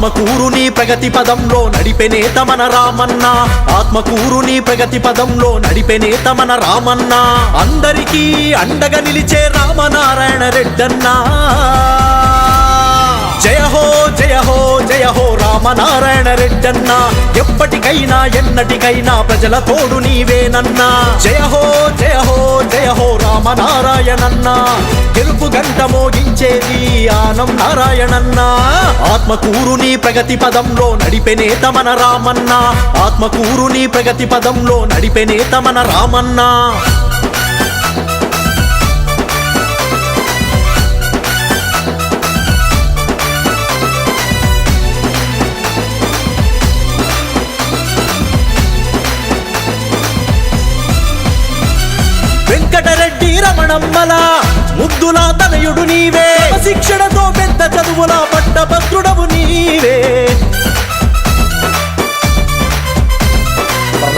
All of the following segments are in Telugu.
ఆత్మకూరుని ప్రగతి పదంలో నడిపే నేత మన రామన్న, ఆత్మకూరుని ప్రగతి పదంలో నడిపే నేత మన రామన్న, అందరికీ అండగా నిలిచే రామనారాయణ రెడ్డన్నా. జయ హో జయ హో జయ హో రామనారాయణ రెడ్డన్నా, ఎప్పటికైనా ఎన్నటికైనా ప్రజల తోడు నీవేనన్నా. జయ హో జయ హో జయ హో రామనారాయణన్నా, గెలుపు గంట మోగించేది ఆనం నారాయణన్నా. ఆత్మకూరుని ప్రగతి పదంలో నడిపే నేత మన రామన్న, ఆత్మకూరుని ప్రగతి పదంలో నడిపే నేత మన రామన్నా. వెంకటరెడ్డి రమణమ్మల ముద్దుల తనయుడు నీవే, శిక్షణతో పెద్ద చదువుల పట్టభద్రుడవు నీవే.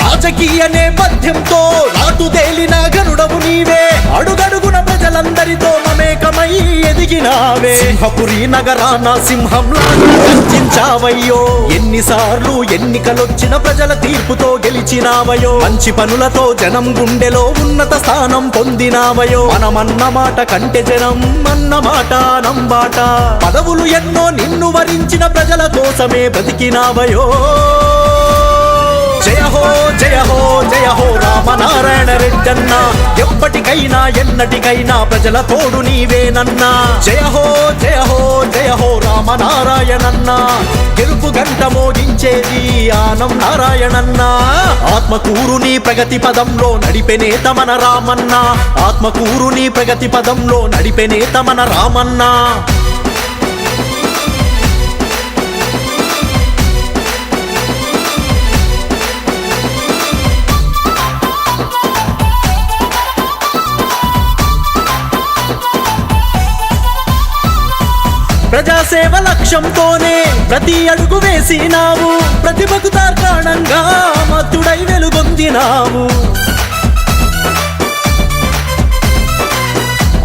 రాజకీయ నేపథ్యంతో నాటుదేలిన గరుడవు నీవే, అడుగడుగున ప్రజలందరితో మమేకమై ఎదిగినావే. సింహపురి నగరాన సింహంలా గర్జించావయ్యో, ఎన్నిసార్లు ఎన్నికలొచ్చిన ప్రజల తీర్పుతో గెలిచినావయో. మంచి పనులతో జనం గుండెలో ఉన్నత స్థానం పొందినావయో. మనమన్న మాట కంటే జనం అన్న మాట నంబాట, పదవులు ఎన్నో నిన్ను వరించిన ప్రజల కోసమే బ్రతికినావయో. జయ హో జయ హో జయ హో రామనారాయణ రెడ్డన్నా, ఎప్పటికైనా ఎన్నటికైనా ప్రజల తోడు నీవేనన్నా. జయ హో జయ హో జయ హో రామనారాయణన్నా, గెలుపు గంట మోగించేది ఆనం నారాయణన్నా. ఆత్మకూరుని ప్రగతి పదంలో నడిపే నేత మన రామన్న, ఆత్మకూరుని ప్రగతి పదంలో నడిపే నేత మన రామన్నా. ప్రజాసేవ లక్ష్యంతోనే ప్రతి అడుగు వేసినావు, ప్రతిభకు తార్కాణంగా మత్తుడై వెలుగొందినావు.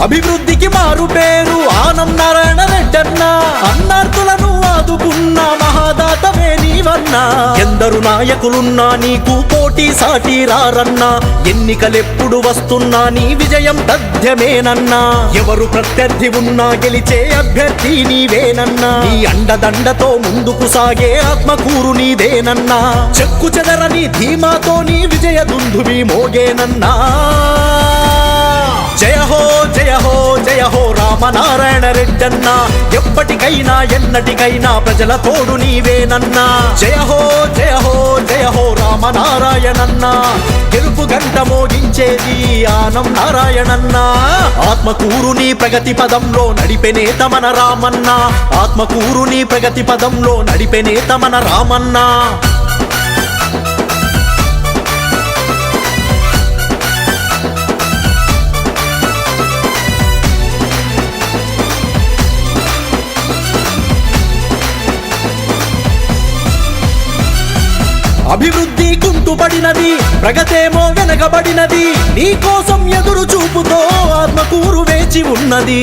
అభివృద్ధికి మారు పేరు ఆనం నారాయణ రెడ్డన్నా, అన్నార్థులను ఆదుకున్న మహాదాతవే నీవన్నా. ఎందరు నాయకులున్నా నీకు పోటీ సాటి రారన్నా, ఎన్నికలెప్పుడు వస్తున్నా నీ విజయం తథ్యమేనన్నా. ఎవరు ప్రత్యర్థి ఉన్నా గెలిచే అభ్యర్థి నీవేనన్నా. నీ అండదండతో ముందుకు సాగే ఆత్మకూరు నీదేనన్నా. చెక్కు చెదరని ధీమాతో నీ విజయ దుందువి మోగేనన్నా. జయ హో జయ హో జయ హో రామనారాయణ రెడ్డన్నా, ఎప్పటికైనా ఎన్నటికైనా ప్రజల తోడు నీవేనన్నా. జయ హో జయ హో జయ హో రామనారాయణన్నా, గెలుపు గంట మోగించేది ఆనం నారాయణన్నా. ఆత్మకూరుని ప్రగతి పదంలో నడిపే నేత మన రామన్న, ఆత్మకూరుని ప్రగతి పదంలో నడిపే నేత మన రామన్నా. అభివృద్ధి కుంటుపడినది, ప్రగతేమో వెనకబడినది. నీ కోసం ఎదురు చూపుతో ఆత్మకూరు వేచి ఉన్నది.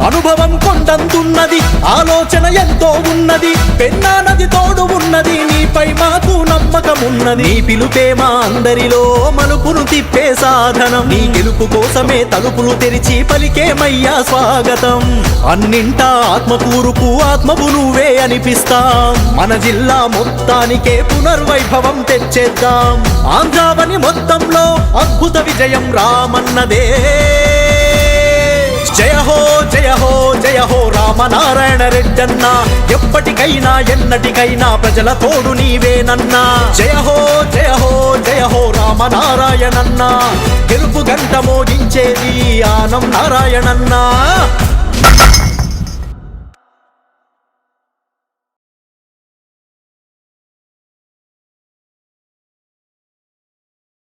అనుభవం కొండంతున్నది, ఆలోచన ఎంతో ఉన్నది. పెన్నా నది తోడు ఉన్నది, నీపై మాకు నమ్మకమున్నది. నీ పిలుపే మా అందరిలో మలుపును తిప్పే సాధనం. నీ గెలుపు కోసమే తలుపులు తెరిచి పలికేమయ్యా స్వాగతం. అన్నింటా ఆత్మకూరుకు ఆత్మవు నువ్వే అనిపిస్తాం. మన జిల్లా మొత్తానికే పునర్వైభవం తెచ్చేద్దాం. ఆంధ్రావని మొత్తంలో అద్భుత విజయం రామన్నదే. జయ హో జయ హో జయ హో రామనారాయణ రెడ్డన్నా, ఎప్పటికైనా ఎన్నటికైనా ప్రజల తోడు నీవేనన్నా. జయ హో జయ హో జయ హో రామనారాయణన్నా, గెలుపు గంట మోగించేది ఆనం నారాయణన్నా.